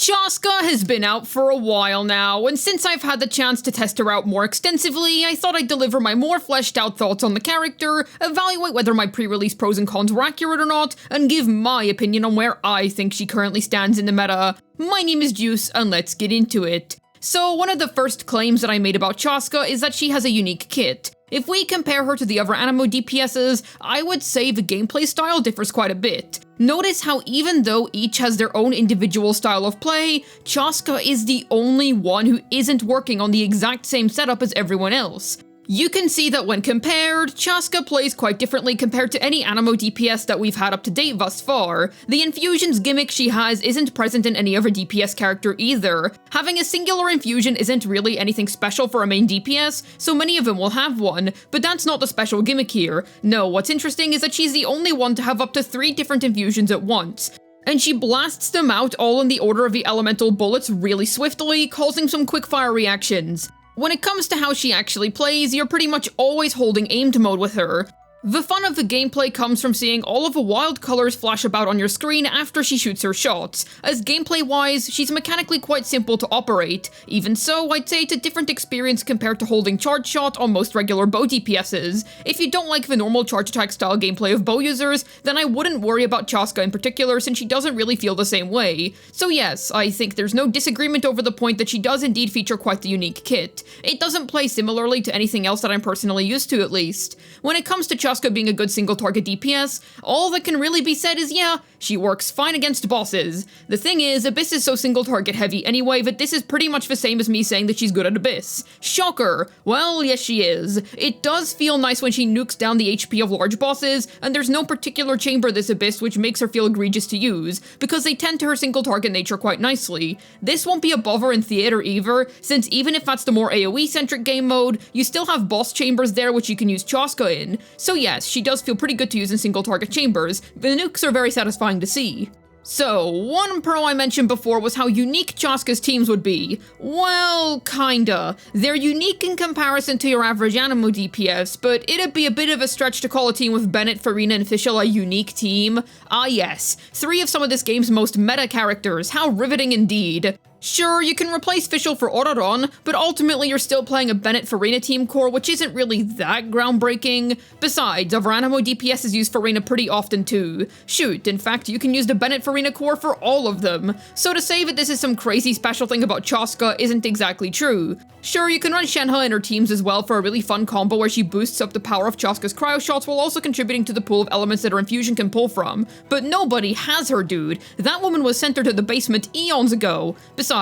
Chasca has been out for a while now, and since I've had the chance to test her out more extensively, I thought I'd deliver my more fleshed out thoughts on the character, evaluate whether my pre-release pros and cons were accurate or not, and give my opinion on where I think she currently stands in the meta. My name is Juice, and let's get into it. So one of the first claims that I made about Chasca is that she has a unique kit. If we compare her to the other animo DPSs, I would say the gameplay style differs quite a bit. Notice how even though each has their own individual style of play, Chasca is the only one who isn't working on the exact same setup as everyone else. You can see that when compared, Chasca plays quite differently compared to any animo DPS that we've had up to date thus far. The infusions gimmick she has isn't present in any other DPS character either. Having a singular infusion isn't really anything special for a main DPS, so many of them will have one, but that's not the special gimmick here. No, what's interesting is that she's the only one to have up to 3 different infusions at once. And she blasts them out all in the order of the elemental bullets really swiftly, causing some quickfire reactions. When it comes to how she actually plays, you're pretty much always holding aimed mode with her. The fun of the gameplay comes from seeing all of the wild colors flash about on your screen after she shoots her shots, as gameplay-wise, she's mechanically quite simple to operate. Even so, I'd say it's a different experience compared to holding charge shot on most regular bow DPSs. If you don't like the normal charge attack style gameplay of bow users, then I wouldn't worry about Chasca in particular since she doesn't really feel the same way. So yes, I think there's no disagreement over the point that she does indeed feature quite the unique kit. It doesn't play similarly to anything else that I'm personally used to at least. When it comes to Chasca being a good single target DPS, all that can really be said is yeah, she works fine against bosses. The thing is, Abyss is so single target heavy anyway that this is pretty much the same as me saying that she's good at Abyss. Shocker! Well, yes she is. It does feel nice when she nukes down the HP of large bosses, and there's no particular chamber this Abyss which makes her feel egregious to use, because they tend to her single target nature quite nicely. This won't be a bother in Theater either, since even if that's the more AoE centric game mode, you still have boss chambers there which you can use Chasca in. So yes, she does feel pretty good to use in single target chambers. The nukes are very satisfying to see. So, one pro I mentioned before was how unique Chasca's teams would be. Well, kinda. They're unique in comparison to your average animo DPS, but it'd be a bit of a stretch to call a team with Bennett, Farina, and Fischl a unique team. Ah yes, 3 of some of this game's most meta characters, how riveting indeed. Sure, you can replace Fischl for Autoron, but ultimately you're still playing a Bennett Farina team core, which isn't really that groundbreaking. Besides, other animo DPSs use Farina pretty often too. Shoot, in fact, you can use the Bennett Farina core for all of them. So to say that this is some crazy special thing about Chasca isn't exactly true. Sure, you can run Shenhe in her teams as well for a really fun combo where she boosts up the power of Chasca's cryo shots while also contributing to the pool of elements that her infusion can pull from. But nobody has her, dude. That woman was sent her to the basement eons ago. Besides,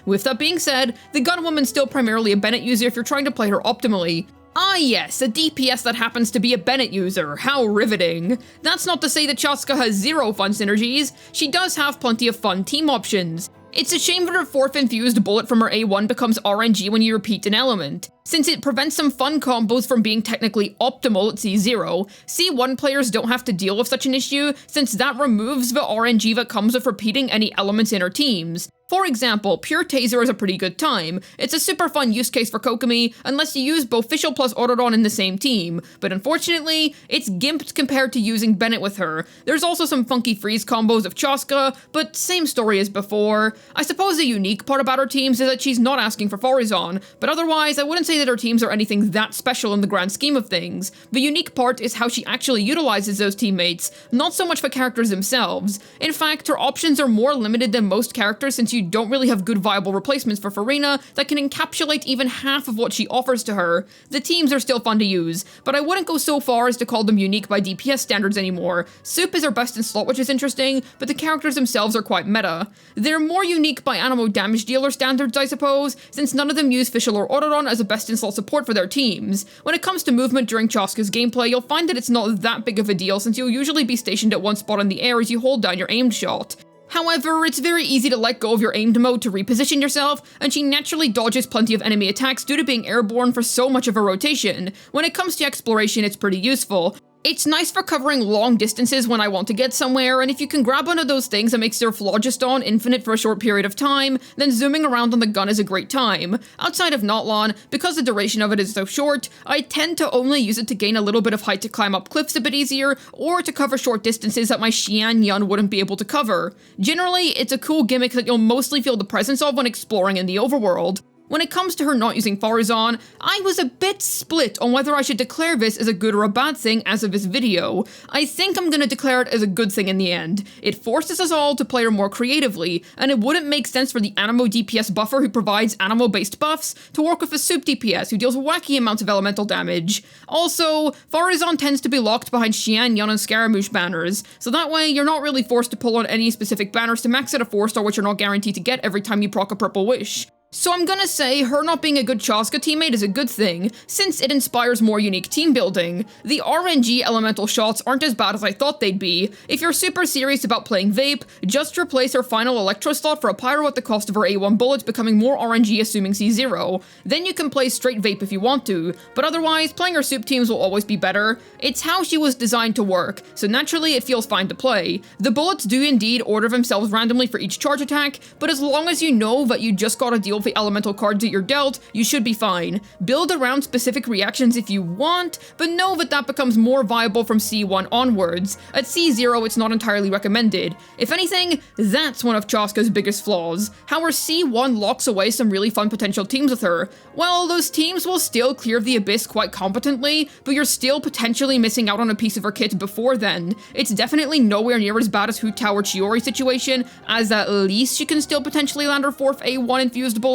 with that being said, the Gunwoman's still primarily a Bennett user if you're trying to play her optimally. Ah yes, a DPS that happens to be a Bennett user, how riveting. That's not to say that Chasca has 0 fun synergies, she does have plenty of fun team options. It's a shame that her 4th infused bullet from her A1 becomes RNG when you repeat an element. Since it prevents some fun combos from being technically optimal at C0, C1 players don't have to deal with such an issue, since that removes the RNG that comes with repeating any elements in her teams. For example, Pure Taser is a pretty good time. It's a super fun use case for Kokomi, unless you use both Fischl plus Autodon in the same team, but unfortunately, it's gimped compared to using Bennett with her. There's also some funky freeze combos of Chasca, but same story as before. I suppose the unique part about her teams is that she's not asking for Faruzan, but otherwise I wouldn't say that her teams are anything that special in the grand scheme of things. The unique part is how she actually utilizes those teammates, not so much the characters themselves. In fact, her options are more limited than most characters since you don't really have good viable replacements for Farina that can encapsulate even half of what she offers to her. The teams are still fun to use, but I wouldn't go so far as to call them unique by DPS standards anymore. Soup is her best in slot, which is interesting, but the characters themselves are quite meta. They're more unique by animo damage dealer standards, I suppose, since none of them use Fischl or Autoron as a best in slot support for their teams. When it comes to movement during Chasca's gameplay, you'll find that it's not that big of a deal since you'll usually be stationed at one spot in the air as you hold down your aimed shot. However, it's very easy to let go of your aimed mode to reposition yourself, and she naturally dodges plenty of enemy attacks due to being airborne for so much of her rotation. When it comes to exploration, it's pretty useful. It's nice for covering long distances when I want to get somewhere, and if you can grab one of those things that makes your phlogiston infinite for a short period of time, then zooming around on the gun is a great time. Outside of Notlon, because the duration of it is so short, I tend to only use it to gain a little bit of height to climb up cliffs a bit easier, or to cover short distances that my Xian Yun wouldn't be able to cover. Generally, it's a cool gimmick that you'll mostly feel the presence of when exploring in the overworld. When it comes to her not using Faruzan, I was a bit split on whether I should declare this as a good or a bad thing as of this video. I think I'm gonna declare it as a good thing in the end. It forces us all to play her more creatively, and it wouldn't make sense for the Animo DPS buffer who provides Animo-based buffs to work with a Soup DPS who deals wacky amounts of elemental damage. Also, Faruzan tends to be locked behind Xian Yun and Scaramouche banners, so that way you're not really forced to pull on any specific banners to max out a 4-star which you're not guaranteed to get every time you proc a Purple Wish. So I'm gonna say her not being a good Chasca teammate is a good thing, since it inspires more unique team building. The RNG Elemental Shots aren't as bad as I thought they'd be. If you're super serious about playing Vape, just replace her final Electro slot for a Pyro at the cost of her A1 bullets becoming more RNG assuming C0. Then you can play straight Vape if you want to, but otherwise, playing her Soup teams will always be better. It's how she was designed to work, so naturally it feels fine to play. The bullets do indeed order themselves randomly for each charge attack, but as long as you know that you just gotta deal with the elemental cards that you're dealt, you should be fine. Build around specific reactions if you want, but know that that becomes more viable from C1 onwards. At C0, it's not entirely recommended. If anything, that's one of Chasca's biggest flaws, how her C1 locks away some really fun potential teams with her. Well, those teams will still clear the Abyss quite competently, but you're still potentially missing out on a piece of her kit before then. It's definitely nowhere near as bad as Hu Tao or Chiori situation, as at least she can still potentially land her 4th A1 infused bullet.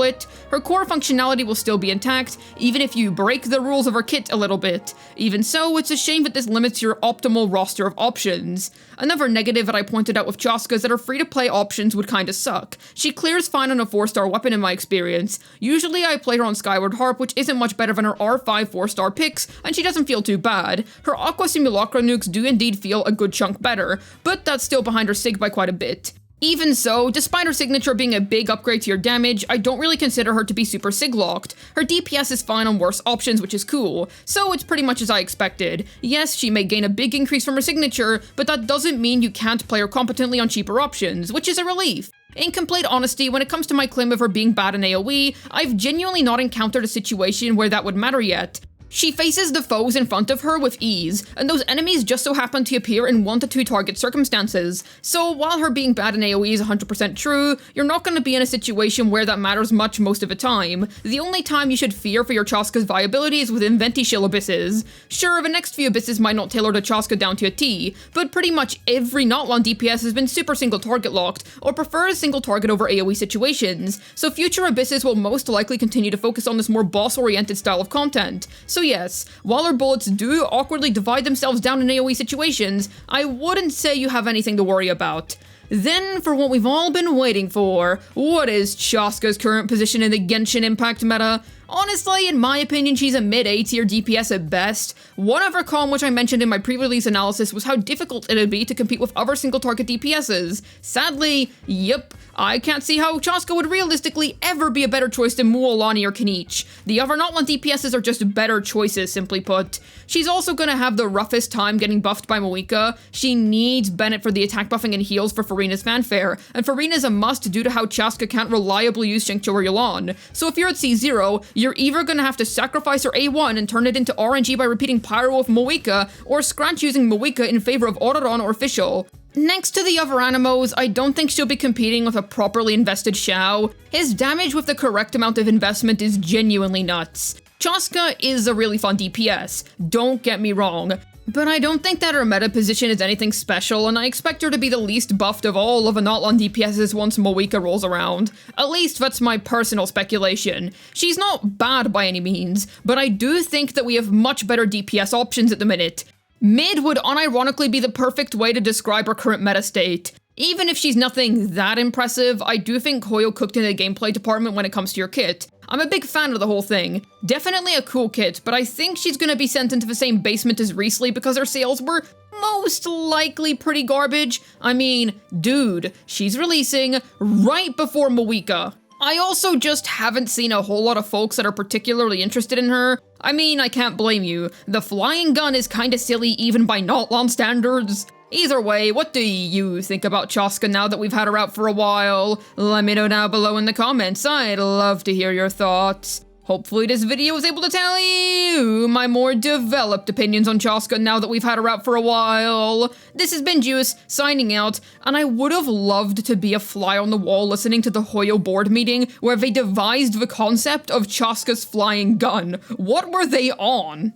Her core functionality will still be intact, even if you break the rules of her kit a little bit. Even so, it's a shame that this limits your optimal roster of options. Another negative that I pointed out with Chasca is that her free-to-play options would kinda suck. She clears fine on a 4-star weapon in my experience. Usually I play her on Skyward Harp, which isn't much better than her R5 4-star picks, and she doesn't feel too bad. Her Aqua Simulacra nukes do indeed feel a good chunk better, but that's still behind her Sig by quite a bit. Even so, despite her signature being a big upgrade to your damage, I don't really consider her to be super sig-locked. Her DPS is fine on worse options, which is cool, so it's pretty much as I expected. Yes, she may gain a big increase from her signature, but that doesn't mean you can't play her competently on cheaper options, which is a relief. In complete honesty, when it comes to my claim of her being bad in AoE, I've genuinely not encountered a situation where that would matter yet. She faces the foes in front of her with ease, and those enemies just so happen to appear in 1 to 2 target circumstances. So while her being bad in AoE is 100% true, you're not going to be in a situation where that matters much most of the time. The only time you should fear for your Chasca's viability is within Ventishill abysses. Sure, the next few abysses might not tailor the Chasca down to a T, but pretty much every Notlon DPS has been super single target locked, or prefers single target over AoE situations, so future abysses will most likely continue to focus on this more boss-oriented style of content. So yes, while her bullets do awkwardly divide themselves down in AoE situations, I wouldn't say you have anything to worry about. Then, for what we've all been waiting for, what is Chasca's current position in the Genshin Impact meta? Honestly, in my opinion, she's a mid-A tier DPS at best. One other con which I mentioned in my pre-release analysis was how difficult it'd be to compete with other single-target DPSs. Sadly, yep, I can't see how Chasca would realistically ever be a better choice than Mualani or Kanich. The other Notlon DPSs are just better choices, simply put. She's also gonna have the roughest time getting buffed by Moika. She needs Bennett for the attack buffing and heals for Farina's fanfare, and Farina's a must due to how Chasca can't reliably use Shengqiu or Yulan. So if you're at C0, you're either gonna have to sacrifice her A1 and turn it into RNG by repeating Pyro with Moika, or scratch using Moika in favor of Autoron or Official. Next to the other Animos, I don't think she'll be competing with a properly invested Xiao. His damage with the correct amount of investment is genuinely nuts. Chasca is a really fun DPS, don't get me wrong, but I don't think that her meta position is anything special, and I expect her to be the least buffed of all of the Notlon DPSs once Moika rolls around. At least that's my personal speculation. She's not bad by any means, but I do think that we have much better DPS options at the minute. Mid would unironically be the perfect way to describe her current meta state. Even if she's nothing that impressive, I do think Hoyo cooked in the gameplay department when it comes to your kit. I'm a big fan of the whole thing. Definitely a cool kit, but I think she's gonna be sent into the same basement as Riesli because her sales were most likely pretty garbage. I mean, dude, she's releasing right before Moika. I also just haven't seen a whole lot of folks that are particularly interested in her. I mean, I can't blame you. The flying gun is kinda silly even by Notland standards. Either way, what do you think about Chasca now that we've had her out for a while? Let me know down below in the comments, I'd love to hear your thoughts. Hopefully this video was able to tell you my more developed opinions on Chasca now that we've had her out for a while. This has been Juice, signing out, and I would have loved to be a fly on the wall listening to the Hoyo board meeting where they devised the concept of Chasca's flying gun. What were they on?